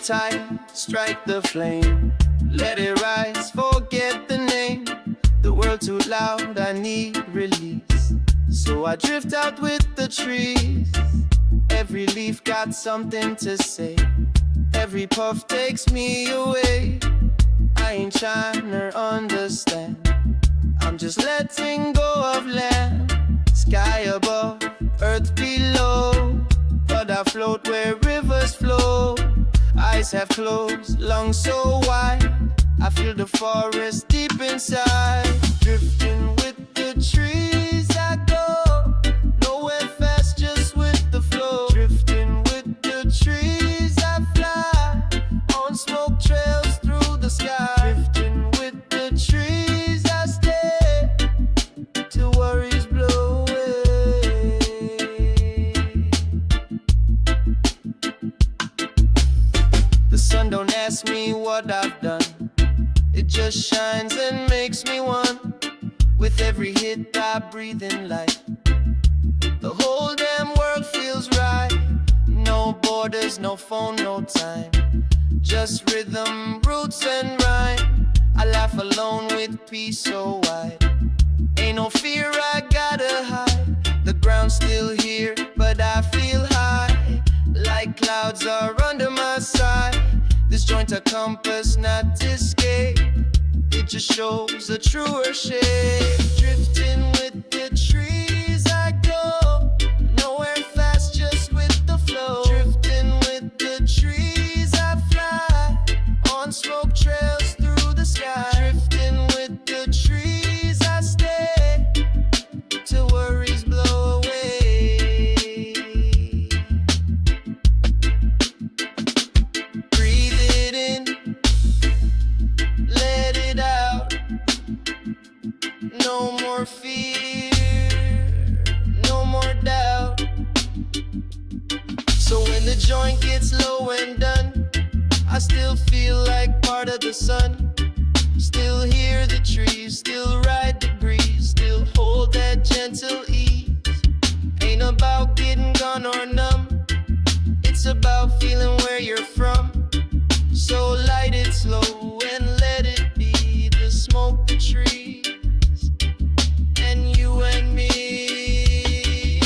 tight, strike the flame. Let it rise, forget the name. The world too loud, I need release. So I drift out with the trees. Every leaf got something to say. Every puff takes me away. I ain't trying to understand. I'm just letting go of land. Sky above, earth below. But I float where rivers flow. Eyes have closed, lungs so wide. I feel the forest deep inside. Drifting with the trees I go. Nowhere fast, just with the flow. Drifting with the trees I fly. On smoke trails through the sky. Drifting with the trees I stay. Till worries blow away. The sun don't ask me what I've done. It just shines and makes me one. With every hit I breathe in light. The whole damn world feels right. No borders, no phone, no time. Just rhythm, roots and rhyme. I laugh alone with peace so wide. Ain't no fear I gotta hide. The ground's still here, but I feel high. Like clouds are under my side. This joint a compass, not escape. It just shows a truer shape. Drifting with the trees I go. Nowhere fast, just with the flow. Drifting with the trees I fly. On smoke trails through the sky. Drifting with the trees I stay. Till worries blow away. Breathe it in, let it out. No more fear, no more doubt. So when the joint gets low and done, I still feel like part of the sun. Still hear the trees, still ride the breeze. Still hold that gentle ease. Ain't about getting gone or numb. It's about feeling where you're from. So light it slow and let it be. The smoke, the trees, and you and me.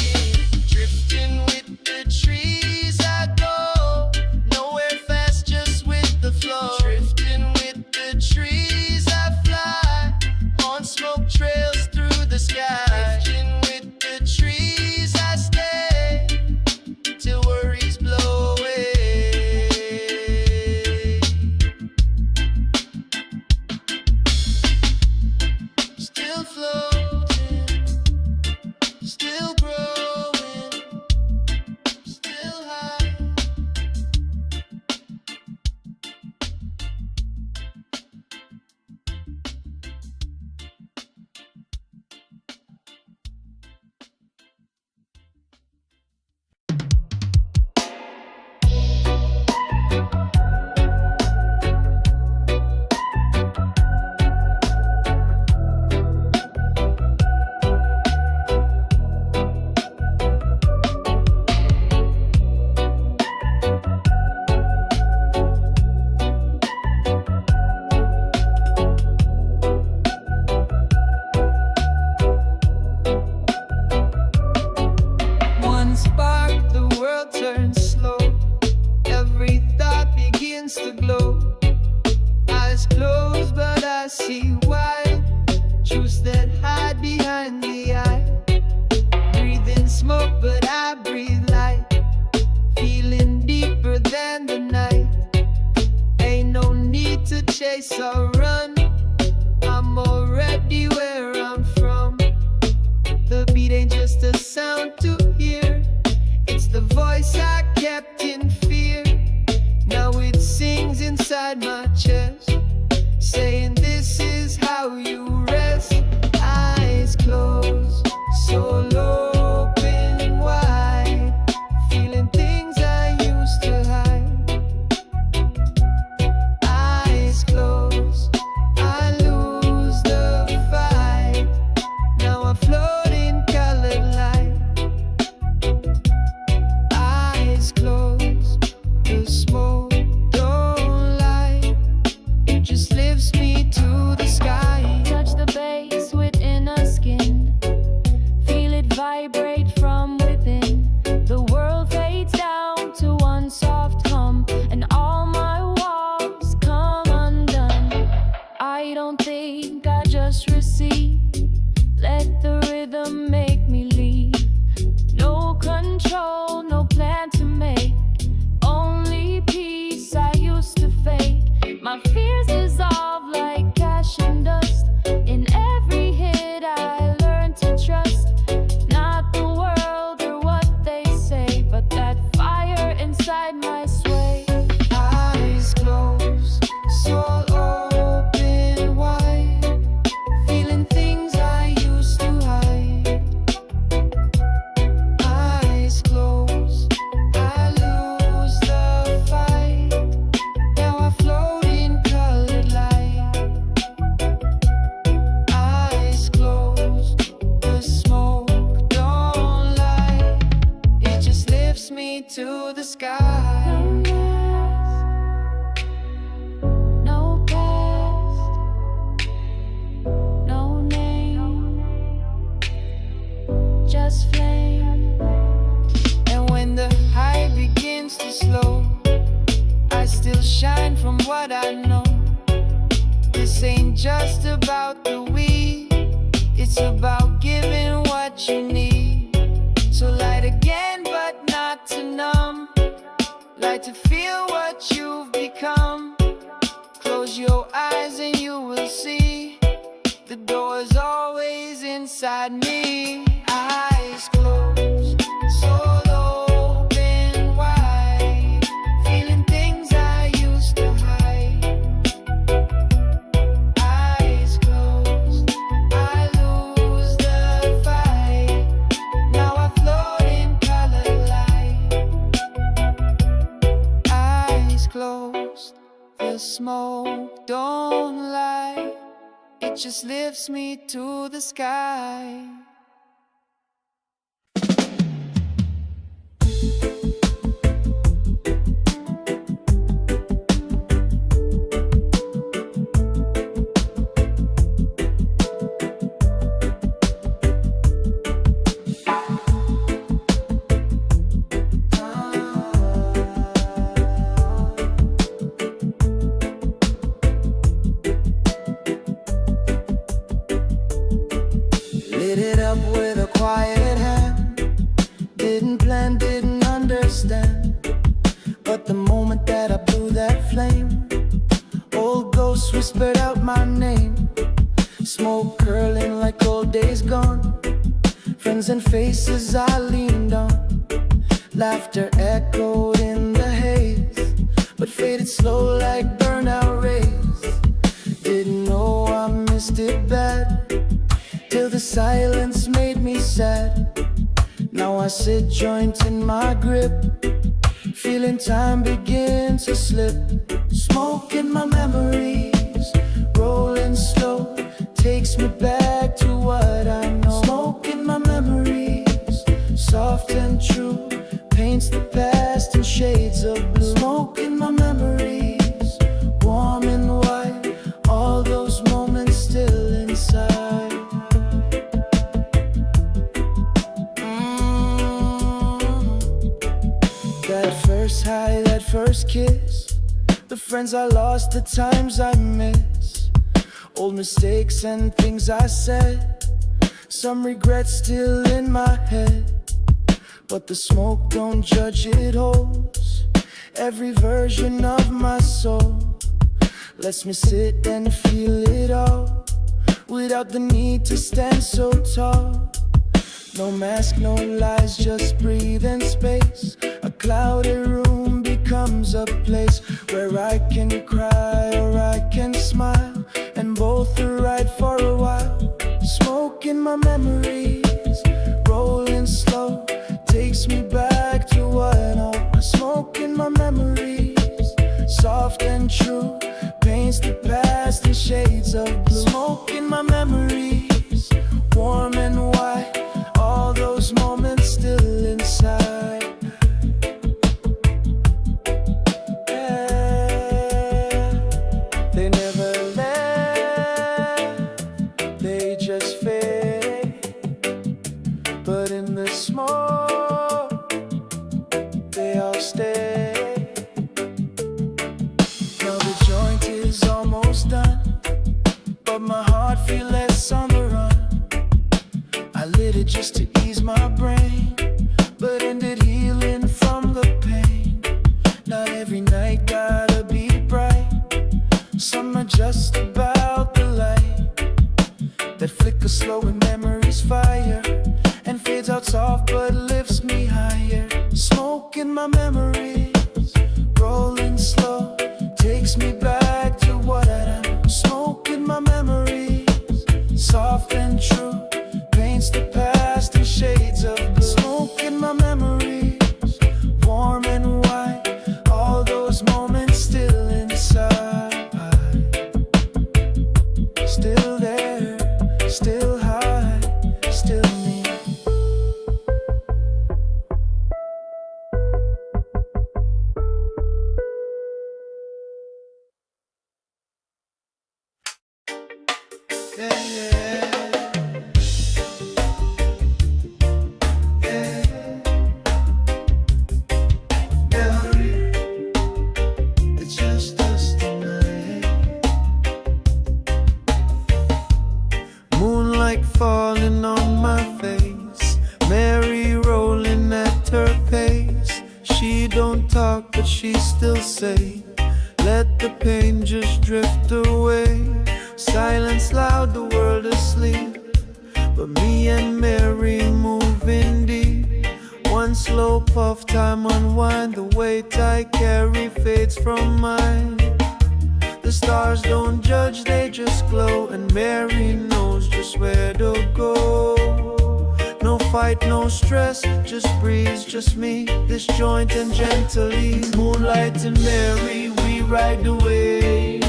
Drifting with the trees I go. Nowhere fast, just with the flow. Drifting with the trees I fly. On smoke trails through the sky. Drifting with the trees I stay. Till worries blow away. Still floating, still growing, still high. One spark, the world turns slow. Every thought begins to glow. Eyes closed, but I see why. Truths that hide behind the eye. Breathing smoke, but I breathe light. Feeling deeper than the night. Ain't no need to chase or run. I'm already where I'm from. The beat ain't just a sound to hear. It's the voice I kept in fear. Now it sings inside my chest, saying this is how you rest. Eyes closed, soul open wide. Feeling things I used to hide. Eyes closed, I lose the fight. Now I float in colored light. Eyes closed, the smoke don't lifts me to the sky. Touch the bass with inner skin, feel it vibrate from within. The world fades down to one soft hum, and all my walls come undone. I don't think I just receive, let the rhythm make me leave. No control, no plan to make, only peace I used to fake. My fears dissolve like ash and dust. In every hit I learned to trust, not the world or what they say, but that fire inside my sway. Eyes closed, soul open wide, feeling things I used to hide. Eyes closed, I lose the fight. Now I float in colored light. Eyes closed, the smoke don't lie. It just lifts me to the sky. No past, no name, just flame. And when the high begins to slow, I still shine from what I know. This ain't just about the weed, it's about giving what you need. So light again, but not to numb. Light to feel what you've become. Close your eyes and you will see the door's always inside me. Eyes closed, soul open wide, feeling things I used to hide. Eyes closed, I lose the fight. Now I float in colored light. Eyes closed, the smoke don't lie. It just lifts me to the sky. Lit it up with a quiet hand. Didn't plan, didn't understand. But the moment that I blew that flame, old ghosts whispered out my name. Smoke curling like old days gone. Friends and faces I leaned on. Laughter echoed in the haze, but faded slow like burnout rays. Didn't know I missed it bad, till the silence made me sad. Now I sit joint in my grip, feeling time begin to slip. Smoke in my memories, rolling slow, takes me back to what I know. Smoke in my memories, soft and true, paints the past in shades of blue. Smoke in my memories, warm and white, all those moments still inside. That first high, that first kiss, the friends I lost, the times I miss, old mistakes and things I said, some regrets still in my head. But the smoke don't judge, it holds every version of my soul. Lets me sit and feel it all, without the need to stand so tall. No mask, no lies, just breathe in space. A clouded room becomes a place where I can cry or I can smile, and both are right for a while. Smoke in my memories, rolling slow, takes me back to what I know. Smoke in my memories, soft and true, paints the past in shades of blue. Smoke in my memories, warm and white, all those moments still inside. Yeah, they never let but my heart feels less on the run. I lit it just to ease my brain, but ended healing from the pain. Not every night gotta be bright. Some are just about the light that flickers slow when memories fire and fades out soft but lifts me higher. Smoke in my memories, rolling slow, takes me back to what I done. Smoke in my memories, soft and true, paints the past in shades of blue. Smoke in my memories, warm and white, all those moments still inside, still there, still high, still me. Yeah, yeah. Moonlight falling on my face, Mary rolling at her pace. She don't talk but she still say, let the pain just drift away. Silence loud, the world asleep, but me and Mary moving deep. One slow puff, time unwind, the weight I carry fades from mine. The stars don't judge, they just glow, and Mary knows just where to go. No fight, no stress, just breeze, just me, this joint and gentle ease. Moonlight and Mary, we ride the wave.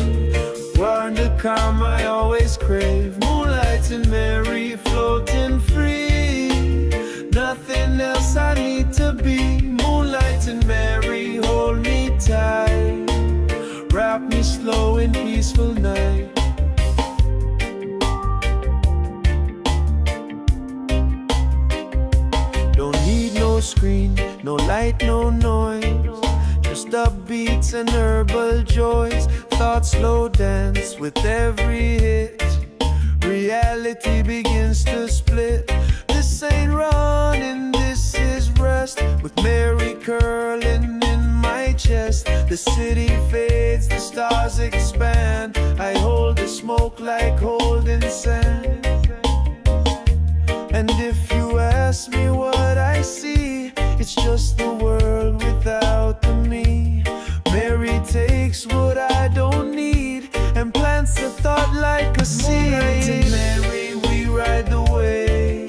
We're the calm I always crave. Moonlight and Mary, floating free. Nothing else I need to be. Moonlight and Mary, hold me tight. Wrap me slow in peaceful night. Don't need no screen, no light, no noise, just upbeats and herbal joys. Thoughts slow dance with every hit. Reality begins to split. This ain't running, this is rest. With Mary curling in my chest, the city fades, the stars expand. I hold the smoke like holding sand. And if you ask me what I see, it's just the world without the me. Mary takes what I don't need and plants a thought like a seed. Moonlight and Mary, we ride the wave.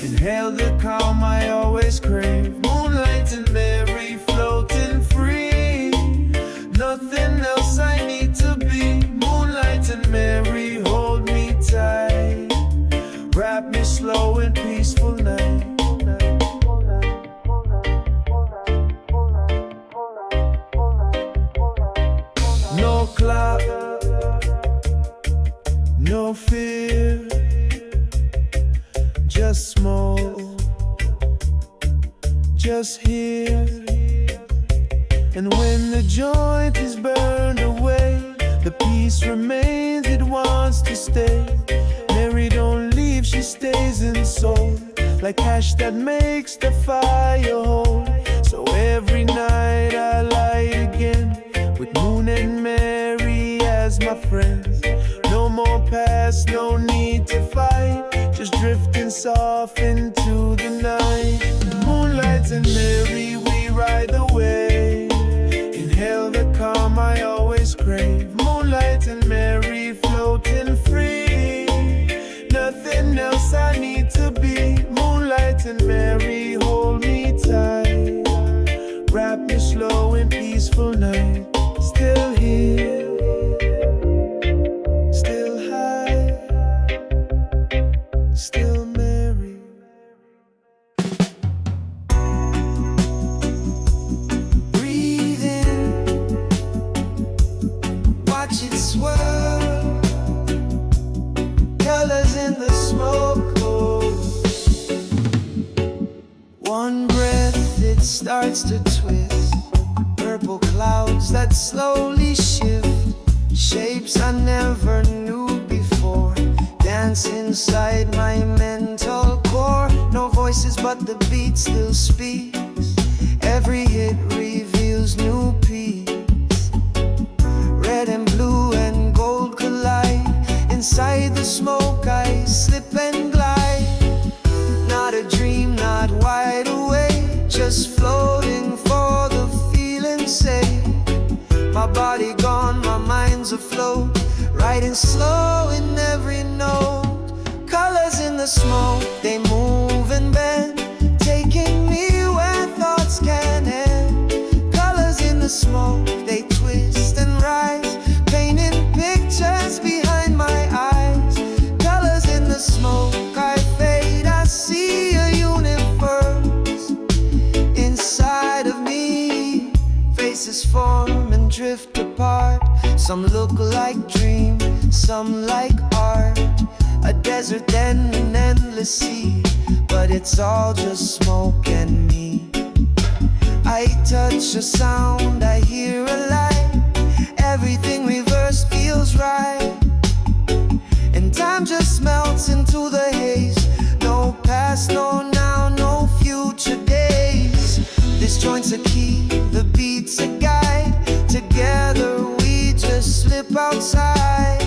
Inhale the calm I always crave. Moonlight and Mary, floating free. Nothing else I need to be. Moonlight and Mary, hold me tight. Wrap me slow in peaceful night. No cloud, no fear, just smoke, just here. And when the joint is burned away, the peace remains, it wants to stay. Mary don't leave, she stays in soul, like ash that makes the fire hold. So every night I light again, with Moon and Mary as my friends. No more past, no need to fight, just drifting soft into the night. Moonlight and Mary, we ride the wave. Inhale the calm I always crave. Moonlight and Mary, floating free. Nothing else I need to be. Moonlight and Mary, hold me tight. Wrap me slow in peaceful night. Still here, still high, still Mary. Breathe in, watch it swirl. Colors in the smoke. One breath, it starts to twist. Purple clouds that slowly shift, shapes I never knew before. the beat still speaks. Every hit reveals new peace. Red and blue and gold collide. Inside the smoke I slip and glide. Not a dream, not wide awake, just floating for the feeling's sake. My body gone, my mind's afloat, riding slow in every note. Colors in the smoke, they move and bend, taking me where thoughts can end. Colors in the smoke, they twist and rise, painting pictures behind my eyes. Colors in the smoke, I fade, I see a universe inside of me. Faces form and drift apart. Some look like dreams, some like art. A desert then an endless sea, but it's all just smoke and me. I touch a sound, I hear a light. Everything reversed feels right, and time just melts into the haze. No past, no now, no future days. This joint's a key, the beat's a guide. Together we just slip outside.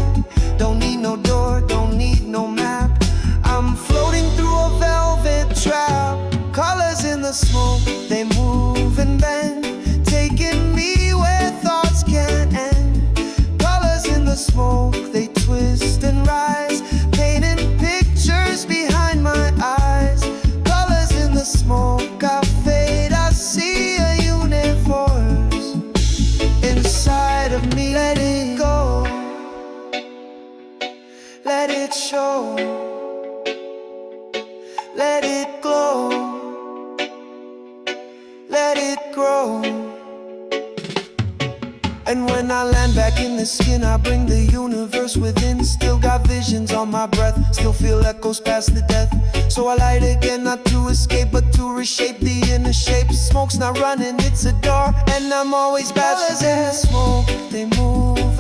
Don't need no door, don't need no map. I'm floating through a velvet trap. Colors in the smoke, they move and bend, taking me where thoughts can't end. Colors in the smoke, they twist and rise, painting pictures behind my eyes. Colors in the smoke, I fade, I see a universe inside of me. Let it go, let it show, let it glow, let it grow. And when I land back in the skin, I bring the universe within. Still got visions on my breath, still feel echoes past the death. So I light again, not to escape, but to reshape the inner shape. Smoke's not running, it's a door, and I'm always back. Colors in the smoke, they move